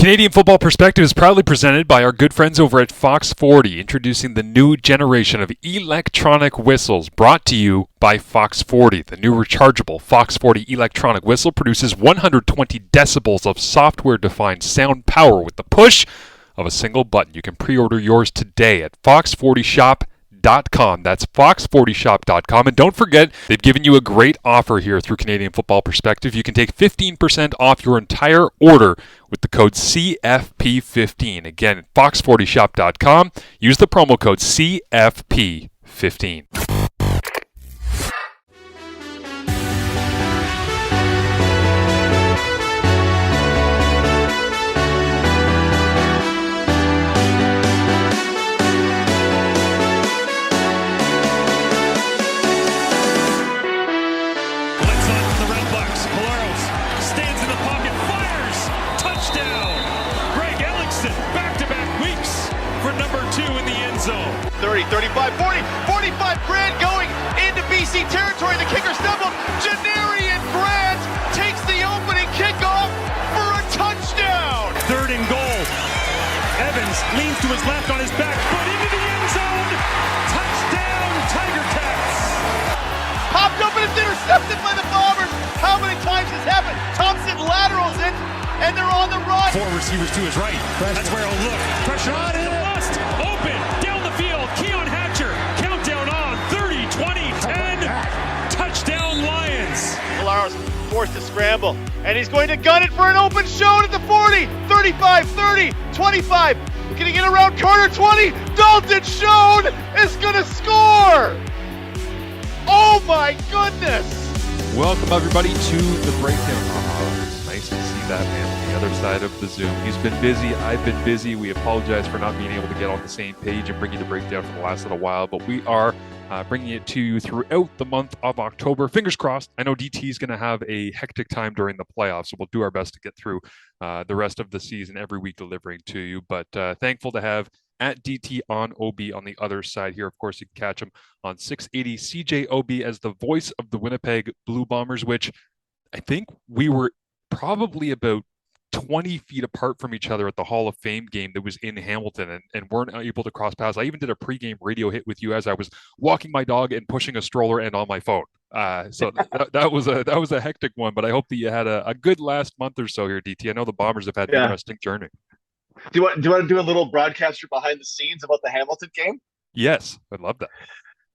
Canadian Football Perspective is proudly presented by our good friends over at Fox 40, introducing the new generation of electronic whistles, brought to you by Fox 40. The new rechargeable Fox 40 electronic whistle produces 120 decibels of software-defined sound power with the push of a single button. You can pre-order yours today at fox40shop.com. That's fox40shop.com. And don't forget, they've given you a great offer here through Canadian Football Perspective. You can take 15% off your entire order with the code CFP15. Again, fox40shop.com. Use the promo code CFP15. Zone. 30, 35, 40, 45, Grant going into BC territory. The kicker stumbled. Janarian Grant takes the opening kickoff for a touchdown. 3rd and goal. Evans leans to his left on his back foot into the end zone. Touchdown, Tiger Cats. Popped up and it's intercepted by the Bombers. How many times has happened? Thompson laterals it and they're on the run. 4 receivers to his right. That's where he'll look. Pressure on it. Bust. Open. Keon Hatcher, countdown on, 30, 20, 10, touchdown Lions. Malaros forced to scramble, and he's going to gun it for an open shot at the 40, 35, 30, 25, going to get around corner 20, Dalton Schoen is going to score! Oh my goodness! Welcome everybody to the breakdown. It's nice to see that man on the other side of the Zoom. He's been busy, I've been busy. We apologize for not being able to get on the same page and bring you the breakdown for the last little while, but we are bringing it to you throughout the month of October. Fingers crossed. I know DT is going to have a hectic time during the playoffs, so we'll do our best to get through the rest of the season every week delivering to you, but thankful to have at DT on OB on the other side here. Of course, you can catch him on 680 CJOB as the voice of the Winnipeg Blue Bombers, which I think we were probably about 20 feet apart from each other at the Hall of Fame game that was in Hamilton and weren't able to cross paths. I even did a pregame radio hit with you as I was walking my dog and pushing a stroller and on my phone. So that was a hectic one, but I hope that you had a good last month or so here, DT. I know the Bombers have had an interesting journey. Do you want to do a little broadcaster behind the scenes about the Hamilton game? Yes, I'd love that.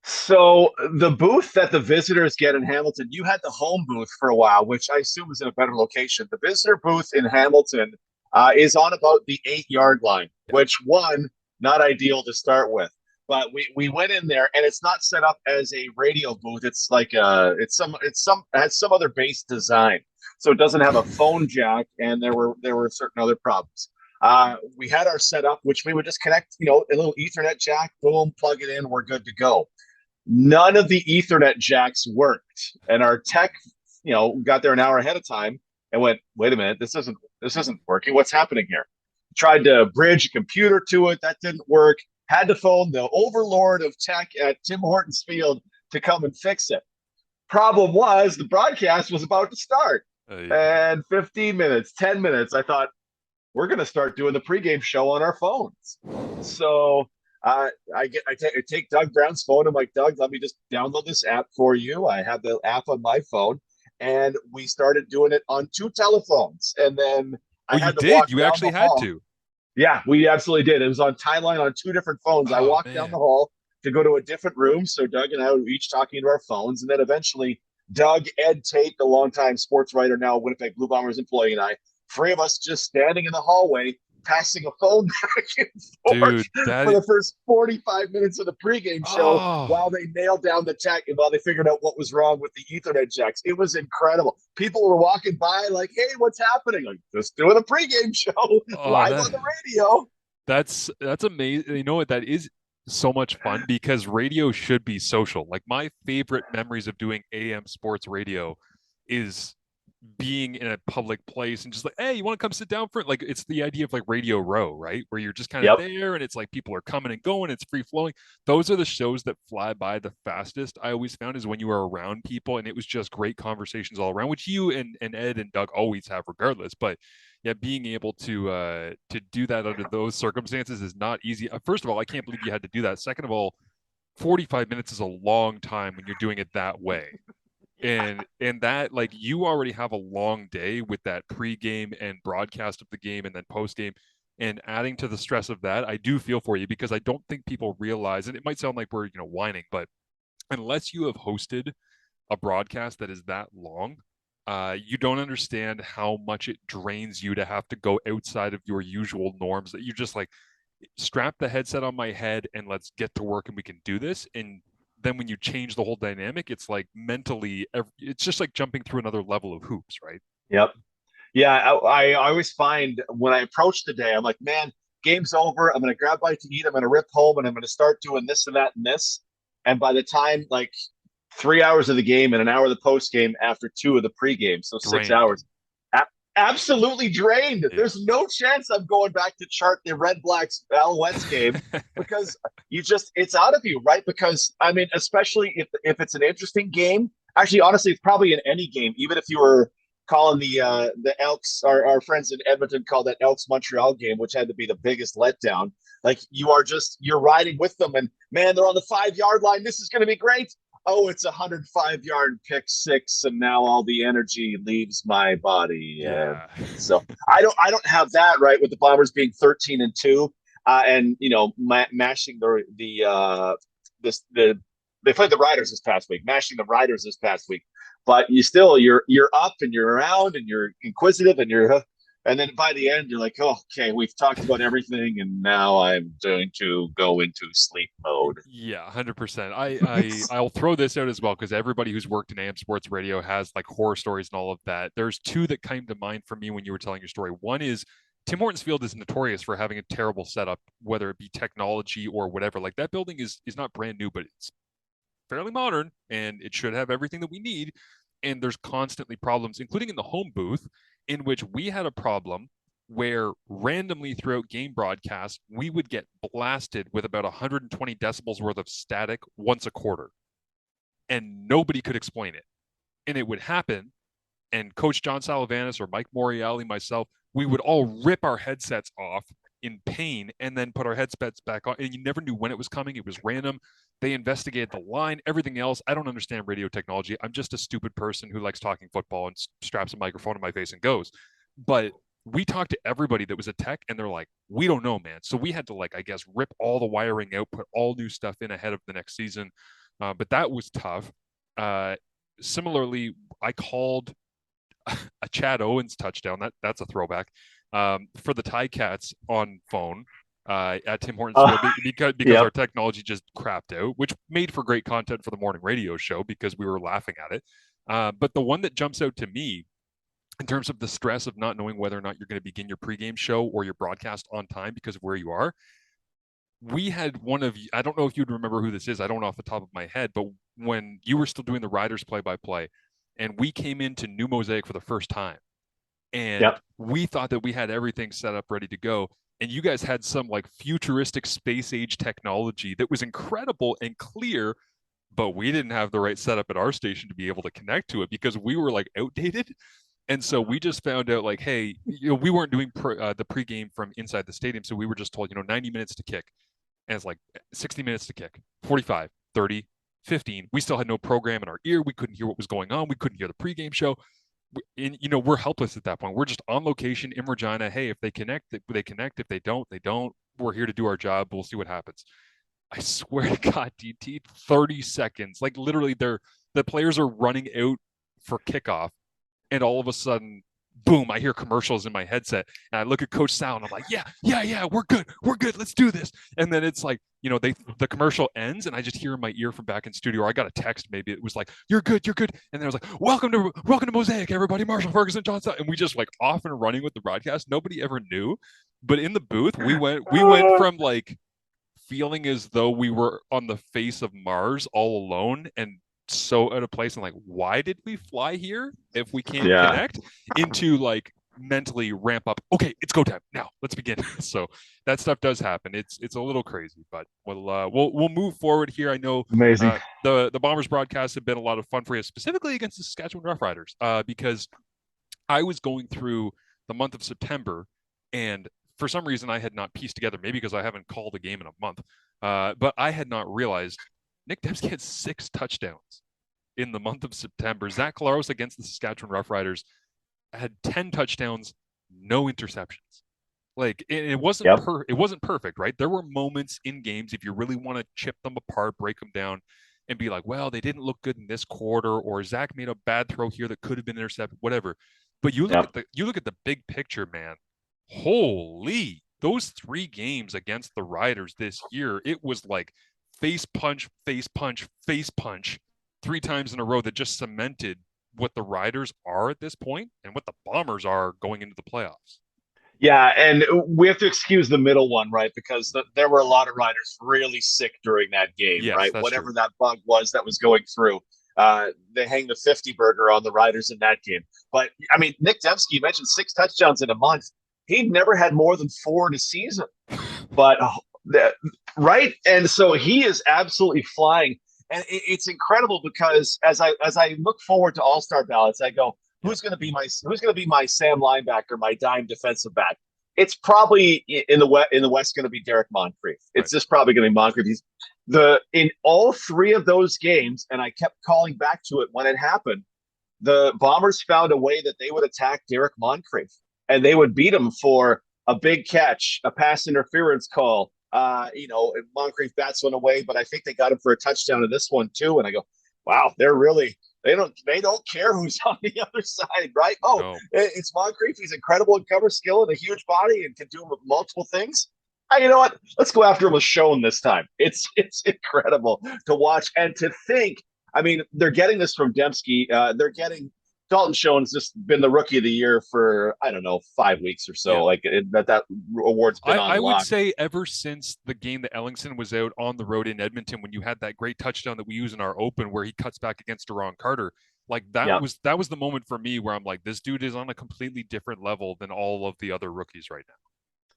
So the booth that the visitors get in Hamilton, you had the home booth for a while, which I assume is in a better location. The visitor booth in Hamilton is on about the 8-yard line, which not ideal to start with. But we went in there and it's not set up as a radio booth. It's like it has some other base design. So it doesn't have a phone jack, and there were certain other problems. We had our setup, which we would just connect, a little Ethernet jack, boom, plug it in, we're good to go. None of the Ethernet jacks worked, and our tech, got there an hour ahead of time and went, "Wait a minute, this isn't working. What's happening here?" Tried to bridge a computer to it, that didn't work. Had to phone the overlord of tech at Tim Hortons Field to come and fix it. Problem was, the broadcast was about to start, and 15 minutes, 10 minutes, I thought, we're going to start doing the pregame show on our phones. So I take Doug Brown's phone. I'm like, "Doug, let me just download this app for you." I have the app on my phone, and we started doing it on 2 telephones. And then You actually had to. Yeah, we absolutely did. It was on tie line on 2 different phones. I walked down the hall to go to a different room. So Doug and I were each talking to our phones. And then eventually Doug, Ed Tate, the longtime sports writer, now Winnipeg Blue Bombers employee, and I, 3 of us just standing in the hallway, passing a phone back and forth for the first 45 minutes of the pregame show while they nailed down the tech and while they figured out what was wrong with the Ethernet jacks. It was incredible. People were walking by like, "Hey, what's happening?" Like, "Just doing a pregame show live on the radio." That's amazing. You know what? That is so much fun because radio should be social. Like, my favorite memories of doing AM sports radio is being in a public place and just like, hey, you want to come sit down for it? Like, it's the idea of like Radio Row, right? Where you're just kind of Yep. there and it's like people are coming and going, it's free flowing. Those are the shows that fly by the fastest. I always found is when you are around people, and it was just great conversations all around, which you and Ed and Doug always have regardless. But yeah, being able to do that under those circumstances is not easy. First of all, I can't believe you had to do that. Second of all, 45 minutes is a long time when you're doing it that way. And that, like, you already have a long day with that pregame and broadcast of the game and then postgame, and adding to the stress of that, I do feel for you, because I don't think people realize, and it might sound like we're whining, but unless you have hosted a broadcast that is that long, you don't understand how much it drains you to have to go outside of your usual norms, that you're just like, strap the headset on my head and let's get to work and we can do this. And then when you change the whole dynamic, it's like mentally, it's just like jumping through another level of hoops, right? Yep. Yeah, I always find when I approach the day, I'm like, man, game's over. I'm going to grab a bite to eat. I'm going to rip home and I'm going to start doing this and that and this. And by the time, like, 3 hours of the game and an hour of the post game after 2 of the pregame, so Drained. 6 hours, absolutely drained. Yeah. There's no chance I'm going back to chart the Red Blacks Alouettes game because it's out of you, right? Because I mean, especially if it's an interesting game. Actually, honestly, it's probably in any game, even if you were calling the Elks, our friends in Edmonton call that Elks Montreal game, which had to be the biggest letdown. Like, you're riding with them, and man, they're on the 5-yard line. This is going to be great. Oh, it's a 105-yard pick six, and now all the energy leaves my body. Yeah. So I don't have that, right, with the Bombers being 13-2, and mashing they played the Riders this past week, mashing the Riders this past week. But you're up and you're around and you're inquisitive and then by the end you're like, oh, okay, we've talked about everything and now I'm going to go into sleep mode. Yeah, 100%. I'll throw this out as well, because everybody who's worked in AM Sports Radio has like horror stories and all of that. There's 2 that came to mind for me when you were telling your story. One is Tim Hortons Field is notorious for having a terrible setup, whether it be technology or whatever. Like, that building is not brand new, but it's fairly modern and it should have everything that we need. And there's constantly problems, including in the home booth, in which we had a problem where randomly throughout game broadcasts, we would get blasted with about 120 decibels worth of static once a quarter. And nobody could explain it. And it would happen. And Coach John Salavanis or Mike Moriali, myself, we would all rip our headsets off in pain and then put our headsets back on. And you never knew when it was coming. It was random. They investigated the line, everything else. I don't understand radio technology. I'm just a stupid person who likes talking football and straps a microphone in my face and goes. But we talked to everybody that was a tech and they're like, we don't know, man. So we had to, like, I guess, rip all the wiring out, put all new stuff in ahead of the next season. But that was tough. Similarly, I called a Chad Owens touchdown. That's a throwback. For the Ticats on phone at Tim Hortons Field because our technology just crapped out, which made for great content for the morning radio show because we were laughing at it. But the one that jumps out to me in terms of the stress of not knowing whether or not you're going to begin your pregame show or your broadcast on time because of where you are. We had one of you, I don't know if you'd remember who this is. I don't know off the top of my head, but when you were still doing the Riders play-by-play and we came into New Mosaic for the first time, and we thought that we had everything set up ready to go. And you guys had some like futuristic space age technology that was incredible and clear, but we didn't have the right setup at our station to be able to connect to it because we were like outdated. And so we just found out like, hey, we weren't doing the pregame from inside the stadium. So we were just told, 90 minutes to kick. And it's like 60 minutes to kick, 45, 30, 15. We still had no program in our ear. We couldn't hear what was going on. We couldn't hear the pregame show. And, we're helpless at that point. We're just on location in Regina. Hey, if they connect, they connect. If they don't, they don't. We're here to do our job. We'll see what happens. I swear to God, DT, 30 seconds. Like literally the players are running out for kickoff. And all of a sudden, boom, I hear commercials in my headset. And I look at Coach Sal and I'm like, yeah, we're good. Let's do this. And then it's like, the commercial ends and I just hear in my ear from back in studio, or I got a text, maybe it was like, you're good. And then I was like, welcome to Mosaic, everybody, Marshall Ferguson, John Sal. And we just like off and running with the broadcast. Nobody ever knew. But in the booth, we went from like feeling as though we were on the face of Mars all alone and so out of place and like, why did we fly here if we can't Yeah. connect? Into like mentally ramp up. Okay, it's go time now. Let's begin. So that stuff does happen. It's a little crazy, but we'll move forward here. I know Amazing. The Bombers broadcasts have been a lot of fun for you, specifically against the Saskatchewan Roughriders, because I was going through the month of September, and for some reason I had not pieced together, maybe because I haven't called a game in a month, but I had not realized Nick Demski had 6 touchdowns in the month of September. Zach Collaros against the Saskatchewan Roughriders had 10 touchdowns, no interceptions. Like it wasn't it wasn't perfect, right? There were moments in games, if you really want to chip them apart, break them down, and be like, well, they didn't look good in this quarter, or Zach made a bad throw here that could have been intercepted, whatever. But you look at the big picture, man. Holy, those 3 games against the Riders this year, it was like face punch, face punch, face punch 3 times in a row that just cemented what the Riders are at this point and what the Bombers are going into the playoffs. Yeah, and we have to excuse the middle one, right? Because there were a lot of riders really sick during that game, Yes, right? that's Whatever true. that bug was that was going through. They hang the 50 burger on the Riders in that game. But, I mean, Nick Demski, you mentioned 6 touchdowns in a month. He'd never had more than 4 in a season. But, right? And so he is absolutely flying. And it's incredible because as I look forward to All-Star ballots, I go, who's going to be my Sam linebacker, my dime defensive back? It's probably in the West going to be Derek Moncrief. It's just probably going to be Moncrief. In all 3 of those games, and I kept calling back to it when it happened, the Bombers found a way that they would attack Derek Moncrief, and they would beat him for a big catch, a pass interference call. Moncrief bats one away, but I think they got him for a touchdown in this one too. And I go, wow, they don't care who's on the other side, right? Oh, no. It's Moncrief. He's incredible in cover skill and a huge body and can do multiple things. You know what? Let's go after him with Schoen this time. It's incredible to watch and to think. I mean, they're getting this from Demski. They're getting Dalton Schoen's just been the rookie of the year for, I don't know, 5 weeks or so. Yeah. Like that award's been on. I would say ever since the game that Ellingson was out on the road in Edmonton, when you had that great touchdown that we use in our open where he cuts back against Deron Carter, like that was the moment for me where I'm like, this dude is on a completely different level than all of the other rookies right now.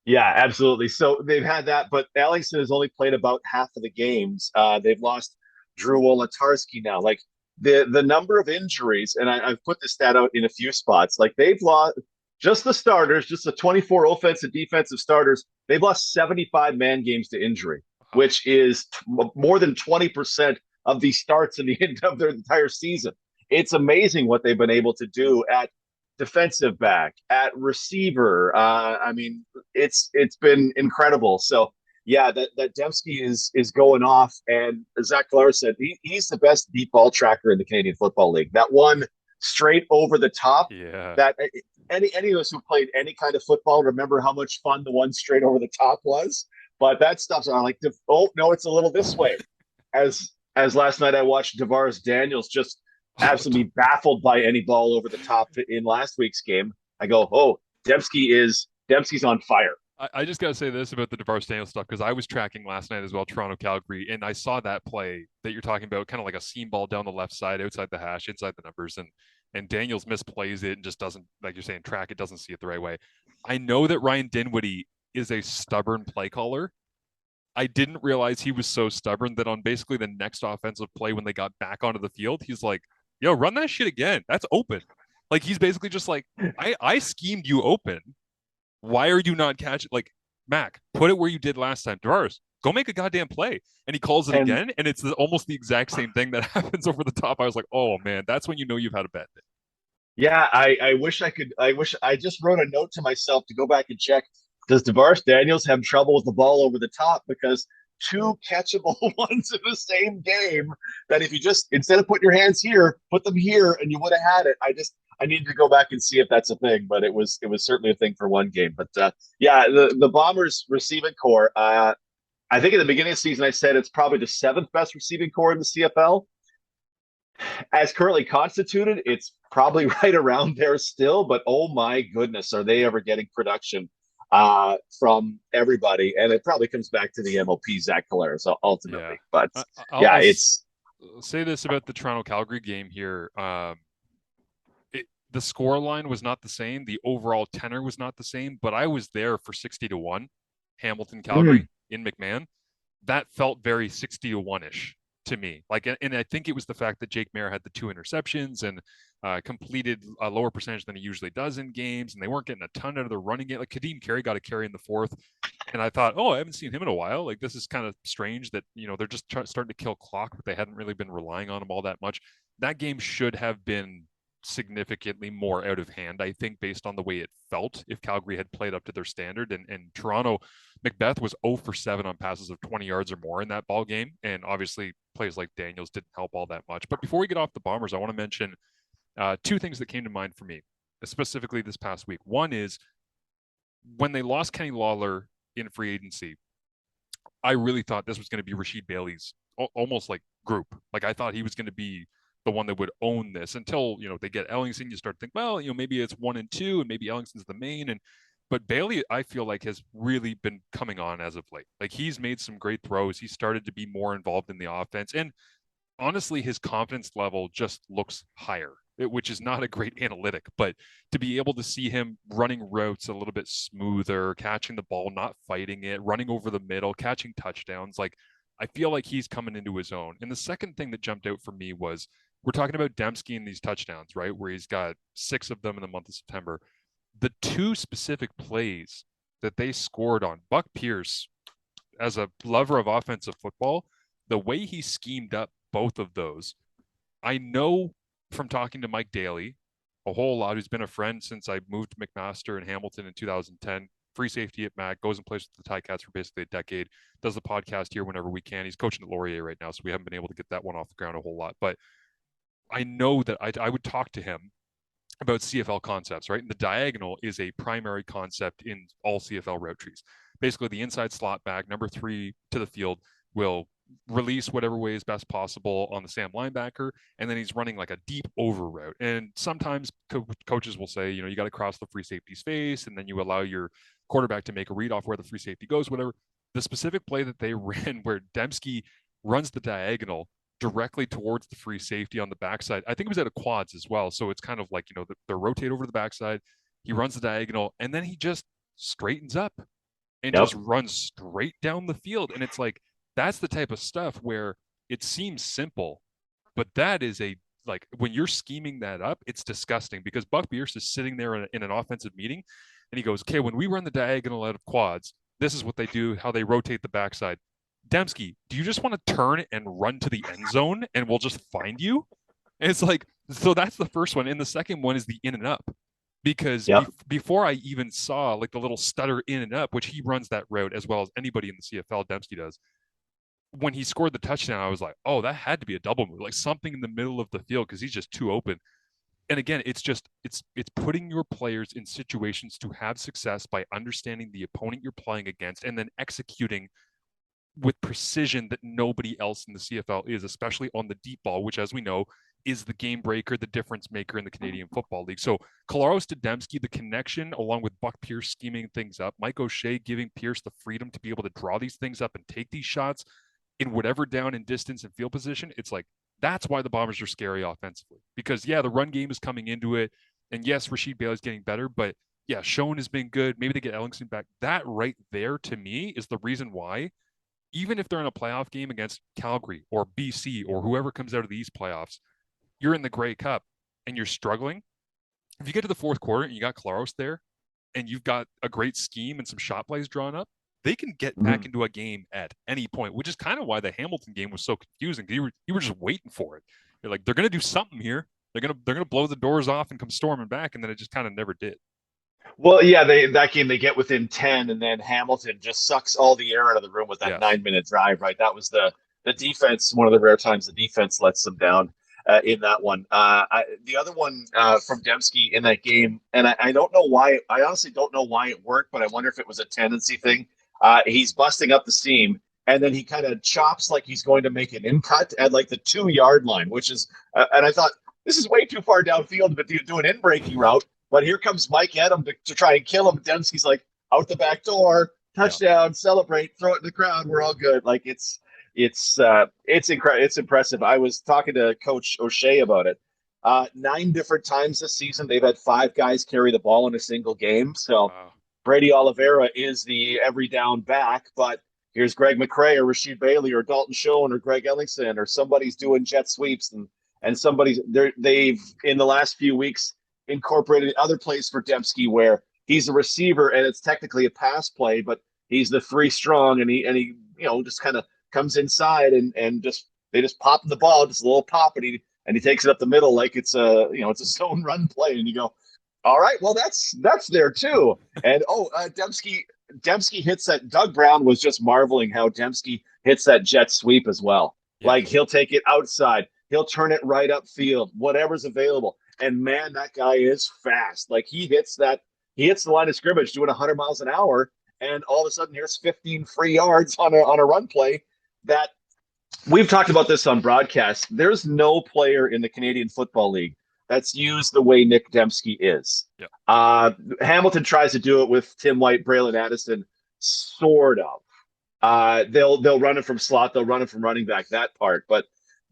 Yeah, absolutely. So they've had that, but Ellingson has only played about half of the games. They've lost Drew Wolodarski now. Like the number of injuries, and I've put this stat out in a few spots, like they've lost just the starters, just the 24 offensive defensive starters. They've lost 75 man games to injury, which is more than 20% of the starts in the end of their entire season. It's amazing what they've been able to do at defensive back, at receiver. I mean, it's been incredible. So yeah, that Demski is going off, and as Zach Collaros said, he's the best deep ball tracker in the Canadian Football League. That one straight over the top. Yeah. That any of us who played any kind of football remember how much fun the one straight over the top was. But that stuff's on like, oh no, it's a little this way. As last night I watched DeVaris Daniels just absolutely baffled by any ball over the top in last week's game. I go, oh, Demski's on fire. I just got to say this about the DeVaris Daniels stuff, because I was tracking last night as well, Toronto-Calgary, and I saw that play that you're talking about, kind of like a seam ball down the left side, outside the hash, inside the numbers, and Daniels misplays it and just doesn't, like you're saying, track it, doesn't see it the right way. I know that Ryan Dinwiddie is a stubborn play caller. I didn't realize he was so stubborn that on basically the next offensive play when they got back onto the field, he's like, yo, run that shit again. That's open. Like, he's basically just like, I schemed you open. Why are you not catching? Like, Mac, put it where you did last time. DeVaris, go make a goddamn play. And he calls it again, and it's almost the exact same thing that happens over the top. I was like, oh, man, that's when you know you've had a bad day. Yeah, I wish I just wrote a note to myself to go back and check. Does DeVaris Daniels have trouble with the ball over the top? Because 2 catchable ones in the same game that if you just, instead of putting your hands here, put them here and you would have had it. I need to go back and see if that's a thing, but it was certainly a thing for one game. But yeah, the Bombers receiving core, I think at the beginning of the season, I said it's probably the 7th best receiving core in the CFL. As currently constituted, it's probably right around there still, but oh my goodness, are they ever getting production from everybody? And it probably comes back to the MOP Zach Collaros ultimately. Yeah. But I'll say this about the Toronto Calgary game here. The score line was not the same. The overall tenor was not the same, but I was there for 60-1 Hamilton Calgary in McMahon. That felt very 60-1-ish to me. Like, and I think it was the fact that Jake Maier had the 2 interceptions and completed a lower percentage than he usually does in games, and they weren't getting a ton out of the running game. Like, Kadeem Carey got a carry in the 4th, and I thought, oh, I haven't seen him in a while. Like, this is kind of strange that, they're just starting to kill clock, but they hadn't really been relying on him all that much. That game should have been significantly more out of hand, I think, based on the way it felt if Calgary had played up to their standard. And Toronto, Macbeth was 0 for 7 on passes of 20 yards or more in that ball game. And obviously plays like Daniels didn't help all that much. But before we get off the Bombers, I want to mention 2 things that came to mind for me, specifically this past week. One is when they lost Kenny Lawler in free agency, I really thought this was going to be Rasheed Bailey's almost like group. Like, I thought he was going to be the one that would own this until, they get Ellingson. You start to think, well, maybe it's 1 and 2 and maybe Ellingson's the main. But Bailey, I feel like, has really been coming on as of late. Like, he's made some great throws. He started to be more involved in the offense. And honestly, his confidence level just looks higher, which is not a great analytic, but to be able to see him running routes a little bit smoother, catching the ball, not fighting it, running over the middle, catching touchdowns, like, I feel like he's coming into his own. And the second thing that jumped out for me was, we're talking about Demski and these touchdowns, right? Where he's got 6 of them in the month of September. The 2 specific plays that they scored on, Buck Pierce, as a lover of offensive football, the way he schemed up both of those, I know from talking to Mike Daly a whole lot, who's been a friend since I moved to McMaster in Hamilton in 2010, free safety at Mac, goes and plays with the Ticats for basically a decade, does the podcast here whenever we can. He's coaching at Laurier right now, so we haven't been able to get that one off the ground a whole lot. But I know that I would talk to him about CFL concepts, right? And the diagonal is a primary concept in all CFL route trees. Basically, the inside slot back, number 3 to the field, will release whatever way is best possible on the Sam linebacker, and then he's running like a deep over route. And sometimes coaches will say, you got to cross the free safety's face, and then you allow your quarterback to make a read off where the free safety goes, whatever. The specific play that they ran where Demski runs the diagonal directly towards the free safety on the backside, I think it was at a quads as well. So it's kind of like, they rotate over to the backside, he runs the diagonal, and then he just straightens up and just runs straight down the field. And it's like, that's the type of stuff where it seems simple, but that is when you're scheming that up, it's disgusting, because Buck Pierce is sitting there in an offensive meeting and he goes, okay, when we run the diagonal out of quads, this is what they do, how they rotate the backside. Demski, do you just want to turn and run to the end zone and we'll just find you? And it's like, so that's the first one. And the second one is the in and up, because before I even saw like the little stutter in and up, which he runs that route as well as anybody in the CFL, Demski does. When he scored the touchdown, I was like, oh, that had to be a double move, like something in the middle of the field, because he's just too open. And again, it's putting your players in situations to have success by understanding the opponent you're playing against and then executing with precision that nobody else in the CFL is, especially on the deep ball, which, as we know, is the game breaker, the difference maker in the Canadian Football League. So Collaros to Demski, the connection, along with Buck Pierce scheming things up, Mike O'Shea giving Pierce the freedom to be able to draw these things up and take these shots in whatever down and distance and field position. It's like, that's why the Bombers are scary offensively, because the run game is coming into it. And yes, Rasheed Bailey's getting better, but Schoen has been good. Maybe they get Ellingson back. That right there, to me, is the reason why, even if they're in a playoff game against Calgary or BC or whoever comes out of these playoffs, you're in the Grey Cup and you're struggling. If you get to the 4th quarter and you got Claros there and you've got a great scheme and some shot plays drawn up, they can get back into a game at any point, which is kind of why the Hamilton game was so confusing. You were just waiting for it. You're like, they're going to do something here. They're going to blow the doors off and come storming back, and then it just kind of never did. Well, that game they get within 10, and then Hamilton just sucks all the air out of the room with that 9-minute drive, right? That was the defense, one of the rare times the defense lets them down in that one. The other one from Demski in that game, and I don't know why, I honestly don't know why it worked, but I wonder if it was a tendency thing. He's busting up the seam, and then he kind of chops like he's going to make an in cut at like the 2-yard line, which is, and I thought, this is way too far downfield to do an in-breaking route. But here comes Mike Edam to try and kill him. Demski's like, out the back door, touchdown, celebrate, throw it in the crowd. We're all good. Like, it's It's incredible. It's impressive. I was talking to Coach O'Shea about it. 9 different times this season, they've had 5 guys carry the ball in a single game. So Wow. Brady Oliveira is the every down back, but here's Greg McCrae or Rasheed Bailey or Dalton Schoen or Greg Ellingson or somebody's doing jet sweeps and they've in the last few weeks incorporated other plays for Demski where he's a receiver and it's technically a pass play, but he's the 3 strong and he just kind of comes inside and they just pop the ball, just a little pop, and he takes it up the middle like it's a zone run play, and you go, all right, well that's there too. And Demski hits that. Doug Brown was just marveling how Demski hits that jet sweep as well. Yeah. Like he'll take it outside, he'll turn it right upfield, whatever's available. And man, that guy is fast. Like he hits the line of scrimmage doing 100 miles an hour, and all of a sudden here's 15 free yards on a run play. That we've talked about this on broadcast. There's no player in the Canadian Football League that's used the way Nick Demski is. Yeah. Hamilton tries to do it with Tim White, Braylon Addison, sort of. They'll run it from slot, they'll run it from running back, that part. But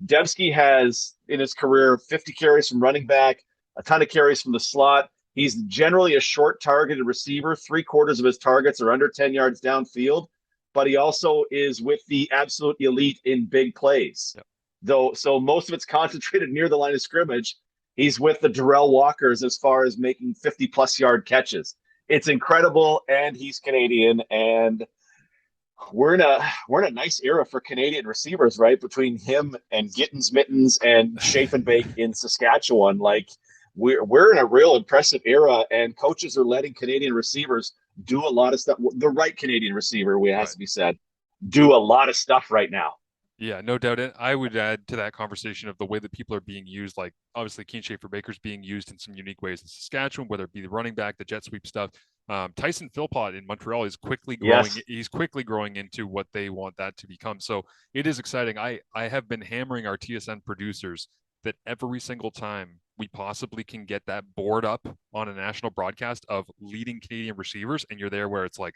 Demski has in his career 50 carries from running back, a ton of carries from the slot. He's generally a short targeted receiver. 3/4 of his targets are under 10 yards downfield, but he also is with the absolute elite in big plays. Yep. So most of it's concentrated near the line of scrimmage. He's with the Darrell Walkers as far as making 50-plus yard catches. It's incredible, and he's Canadian, and we're in a nice era for Canadian receivers, right? Between him and Gittins Mittens and Schaffenbake in Saskatchewan, like we're in a real impressive era, and coaches are letting Canadian receivers do a lot of stuff. The right Canadian receiver, has to be said, do a lot of stuff right now. Yeah, no doubt. And I would add to that conversation of the way that people are being used, like obviously Keen Schaefer-Baker's being used in some unique ways in Saskatchewan, whether it be the running back, the jet sweep stuff. Tyson Philpott in Montreal is quickly growing. Yes. He's quickly growing into what they want that to become. So it is exciting. I have been hammering our TSN producers that every single time we possibly can get that board up on a national broadcast of leading Canadian receivers, and you're there where it's like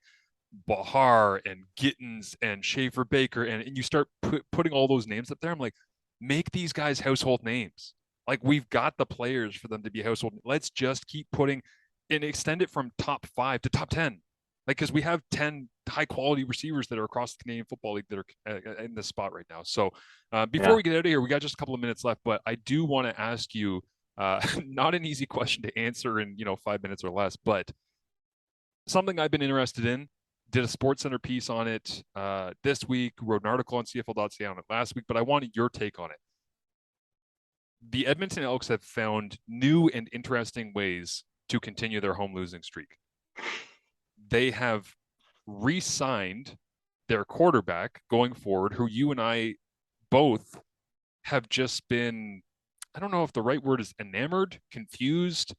Bahar and Gittins and Schaefer-Baker, and you start putting all those names up there. I'm like, make these guys household names. Like, we've got the players for them to be household. Let's just keep putting and extend it from top 5 to top 10. Like, because we have 10 high quality receivers that are across the Canadian Football League that are in this spot right now. So before we get out of here, we got just a couple of minutes left, but I do want to ask you, not an easy question to answer in 5 minutes or less, but something I've been interested in. Did a SportsCenter piece on it this week, wrote an article on CFL.ca on it last week, but I wanted your take on it. The Edmonton Elks have found new and interesting ways to continue their home losing streak. They have re-signed their quarterback going forward, who you and I both have just been, I don't know if the right word is enamored, confused.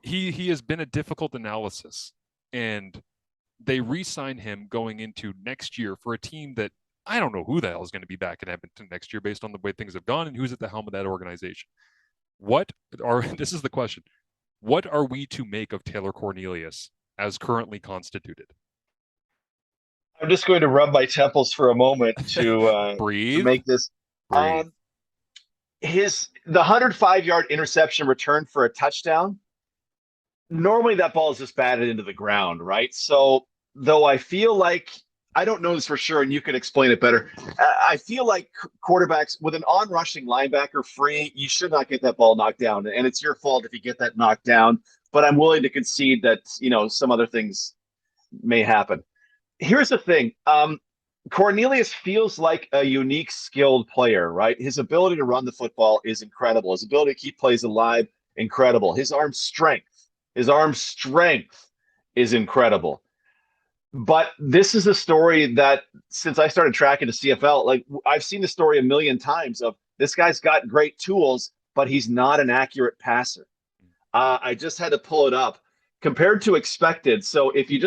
He has been a difficult analysis. And they re-sign him going into next year for a team that I don't know who the hell is going to be back in Edmonton next year based on the way things have gone and who's at the helm of that organization. This is the question. What are we to make of Taylor Cornelius as currently constituted? I'm just going to rub my temples for a moment to breathe. To make this. The 105-yard interception return for a touchdown. Normally that ball is just batted into the ground, right? So though I feel like, I don't know this for sure, and you can explain it better. I feel like quarterbacks with an on-rushing linebacker free, you should not get that ball knocked down. And it's your fault if you get that knocked down. But I'm willing to concede that, some other things may happen. Here's the thing. Cornelius feels like a unique, skilled player, right? His ability to run the football is incredible. His ability to keep plays alive, incredible. His arm strength is incredible. But this is a story that since I started tracking the CFL, like I've seen the story a million times of this guy's got great tools, but he's not an accurate passer. I just had to pull it up compared to expected. So if you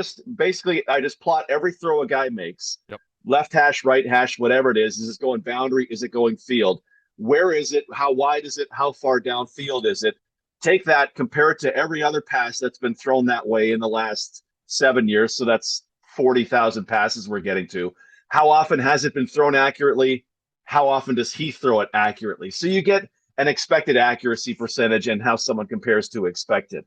I just plot every throw a guy makes, left hash, right hash, whatever it is it going boundary? Is it going field? Where is it? How wide is it? How far downfield is it? Take that, compare it to every other pass that's been thrown that way in the last 7 years. So that's 40,000 passes we're getting to. How often has it been thrown accurately? How often does he throw it accurately? So you get an expected accuracy percentage and how someone compares to expected.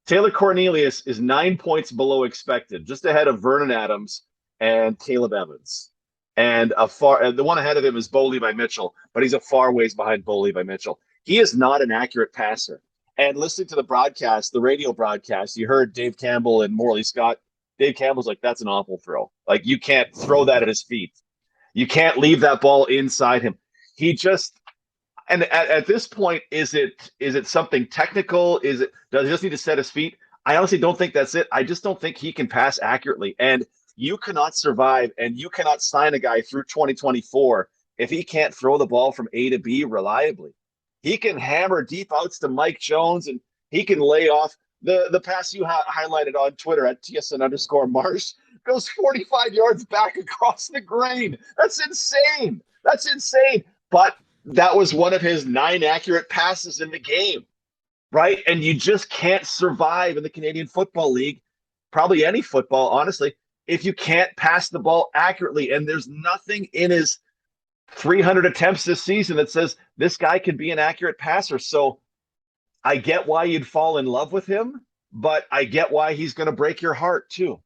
Taylor Cornelius is 9 points below expected, just ahead of Vernon Adams and Caleb Evans. And the one ahead of him is Bo Levi Mitchell, but he's a far ways behind Bo Levi Mitchell. He is not an accurate passer. And listening to the broadcast, the radio broadcast, you heard Dave Campbell and Morley Scott. Dave Campbell's like, that's an awful throw. Like, you can't throw that at his feet. You can't leave that ball inside him. He just, and at this point, is it something technical? Does he just need to set his feet? I honestly don't think that's it. I just don't think he can pass accurately. And you cannot survive and you cannot sign a guy through 2024 if he can't throw the ball from A to B reliably. He can hammer deep outs to Mike Jones, and he can lay off. The pass you highlighted on Twitter at TSN_Marsh goes 45 yards back across the grain. That's insane. That's insane. But that was one of his 9 accurate passes in the game, right? And you just can't survive in the Canadian Football League, probably any football, honestly, if you can't pass the ball accurately. And there's nothing in his 300 attempts this season that says this guy can be an accurate passer. So I get why you'd fall in love with him, but I get why he's going to break your heart too.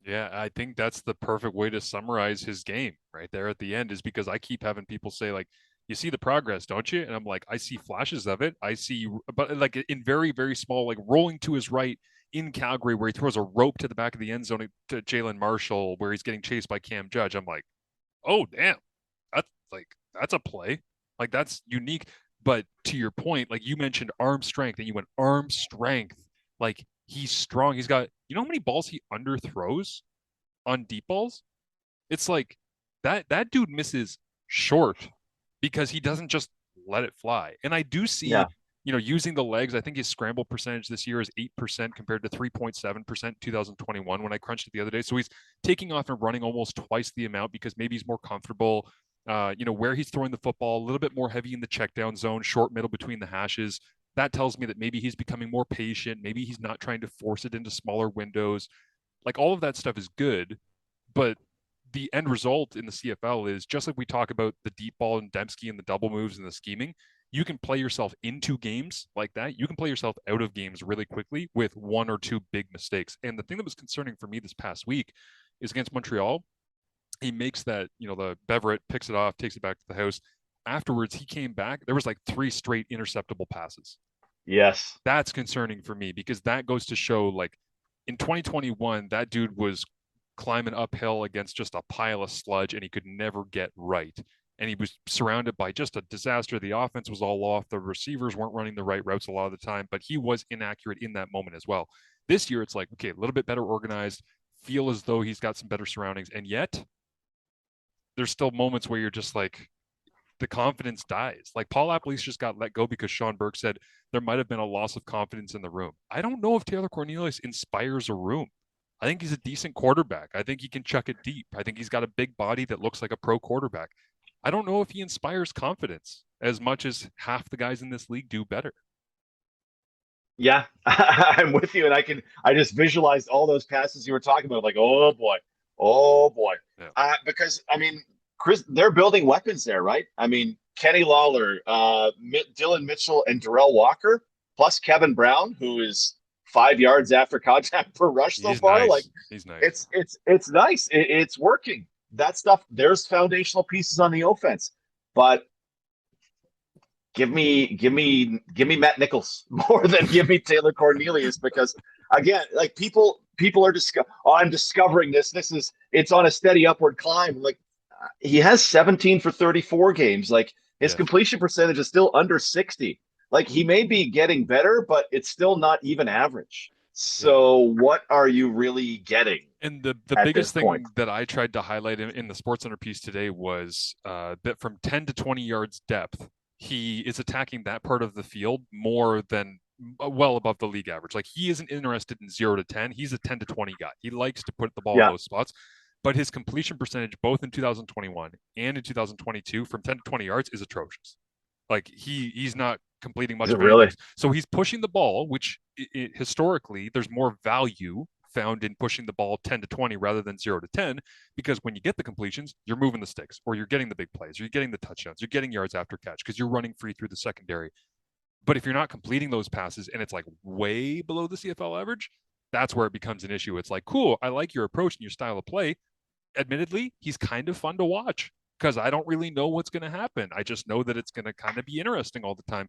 Yeah, I think that's the perfect way to summarize his game right there at the end, is because I keep having people say, like, you see the progress, don't you? And I'm like, I see flashes of it. I see, but like in very, very small, like rolling to his right in Calgary where he throws a rope to the back of the end zone to Jalen Marshall where he's getting chased by Cam Judge. I'm like, oh, damn. That's a play. Like, that's unique. But to your point, like you mentioned arm strength and you went arm strength. Like, he's strong. He's got, you know how many balls he underthrows on deep balls? It's like that dude misses short because he doesn't just let it fly. And I do see, using the legs, I think his scramble percentage this year is 8% compared to 3.7% in 2021 when I crunched it the other day. So he's taking off and running almost twice the amount because maybe he's more comfortable, where he's throwing the football, a little bit more heavy in the check down zone, short middle between the hashes. That tells me that maybe he's becoming more patient. Maybe he's not trying to force it into smaller windows. Like, all of that stuff is good, but the end result in the CFL is just like we talk about the deep ball and Demski and the double moves and the scheming. You can play yourself into games like that. You can play yourself out of games really quickly with 1 or 2 big mistakes. And the thing that was concerning for me this past week is against Montreal. He makes that, the Beverett picks it off, takes it back to the house. Afterwards, he came back. There was like 3 straight interceptable passes. Yes. That's concerning for me because that goes to show, like, in 2021, that dude was climbing uphill against just a pile of sludge and he could never get right. And he was surrounded by just a disaster. The offense was all off. The receivers weren't running the right routes a lot of the time, but he was inaccurate in that moment as well. This year, it's like, okay, a little bit better organized, feel as though he's got some better surroundings. And yet there's still moments where you're just like, the confidence dies. Like, Paul Appleese just got let go because Sean Burke said there might have been a loss of confidence in the room. I don't know if Taylor Cornelius inspires a room. I think he's a decent quarterback. I think he can chuck it deep. I think he's got a big body that looks like a pro quarterback. I don't know if he inspires confidence as much as half the guys in this league do better. Yeah, I'm with you. And I just visualized all those passes you were talking about. Like, oh boy. Yeah. Because, Chris, they're building weapons there, right? Kenny Lawler, Dylan Mitchell, and Darrell Walker, plus Kevin Brown, who is 5 yards after contact per rush so far. Nice. Like, he's nice. It's nice. It's working. That stuff. There's foundational pieces on the offense, but give me Matt Nichols more than give me Taylor Cornelius, because again, like people are I'm discovering this. It's on a steady upward climb. Like, he has 17 for 34 games. Like, his completion percentage is still under 60. Like, he may be getting better, but it's still not even average. So what are you really getting? And the biggest thing that I tried to highlight in the SportsCenter piece today was that from 10 to 20 yards depth, he is attacking that part of the field more than well above the league average. Like, he isn't interested in 0 to 10. He's a 10 to 20 guy. He likes to put the ball in those spots. But his completion percentage, both in 2021 and in 2022, from 10 to 20 yards is atrocious. Like, he's not completing much of anything. So he's pushing the ball, which historically there's more value found in pushing the ball 10 to 20 rather than 0 to 10, because when you get the completions, you're moving the sticks, or you're getting the big plays, or you're getting the touchdowns, you're getting yards after catch because you're running free through the secondary. But if you're not completing those passes and it's like way below the CFL average, that's where it becomes an issue. It's like, cool, I like your approach and your style of play. Admittedly, he's kind of fun to watch because I don't really know what's going to happen. I just know that it's going to kind of be interesting all the time,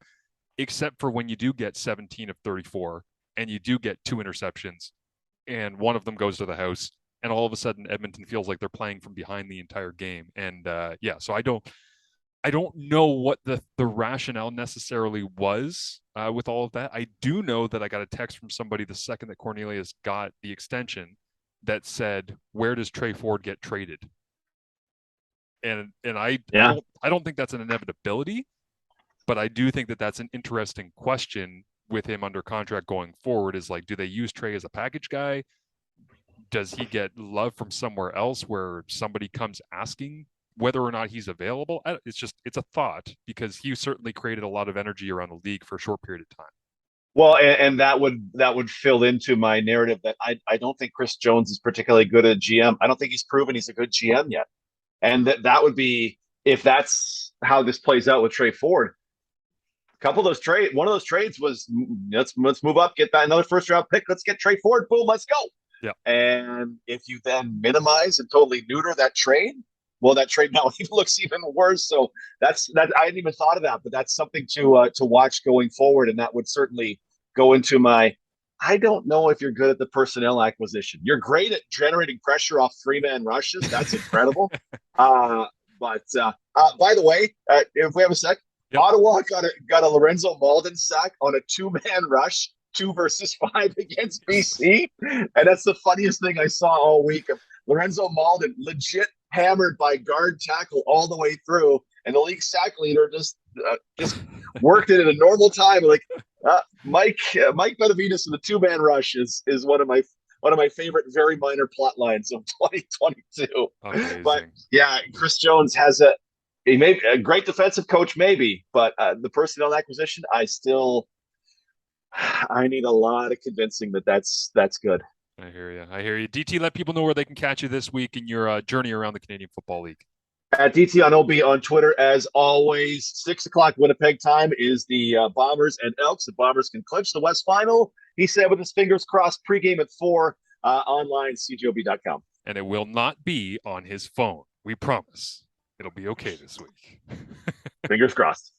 except for when you do get 17 of 34 and you do get 2 interceptions and one of them goes to the house, and all of a sudden Edmonton feels like they're playing from behind the entire game. And so I don't know what the rationale necessarily was with all of that. I do know that I got a text from somebody the second that Cornelius got the extension that said, "Where does Trey Ford get traded?" And I don't think that's an inevitability, but I do think that that's an interesting question with him under contract going forward. Is like, do they use Trey as a package guy? Does he get love from somewhere else where somebody comes asking whether or not he's available? It's a thought, because he certainly created a lot of energy around the league for a short period of time. Well, and that would fill into my narrative that I don't think Chris Jones is particularly good at GM. I don't think he's proven he's a good GM yet. And that would be, if that's how this plays out with Trey Ford. One of those trades was, let's move up, get that another first round pick. Let's get Trey Ford. Boom, let's go. Yeah. And if you then minimize and totally neuter that trade, well, that trade now looks even worse. So that's I hadn't even thought of that, but that's something to watch going forward. And that would certainly go into my, I don't know if you're good at the personnel acquisition. You're great at generating pressure off 3-man rushes. That's incredible. But by the way, if we have a sec, yep. Ottawa got a Lorenzo Malden sack on a 2-man rush, 2 versus 5 against BC. And that's the funniest thing I saw all week. Lorenzo Malden legit hammered by guard tackle all the way through, and the league sack leader just worked it at a normal time. Like Mike Benavides in the 2-man rush is one of my favorite very minor plot lines of 2022. Amazing. But yeah, Chris Jones he may be a great defensive coach, maybe, but the personnel acquisition, I need a lot of convincing that's good. I hear you. DT, let people know where they can catch you this week in your journey around the Canadian Football League. At DT on OB on Twitter, as always. 6:00 Winnipeg time is the Bombers and Elks. The Bombers can clinch the West Final, he said with his fingers crossed. Pregame at 4, online, cjob.com. And it will not be on his phone. We promise. It'll be okay this week. Fingers crossed.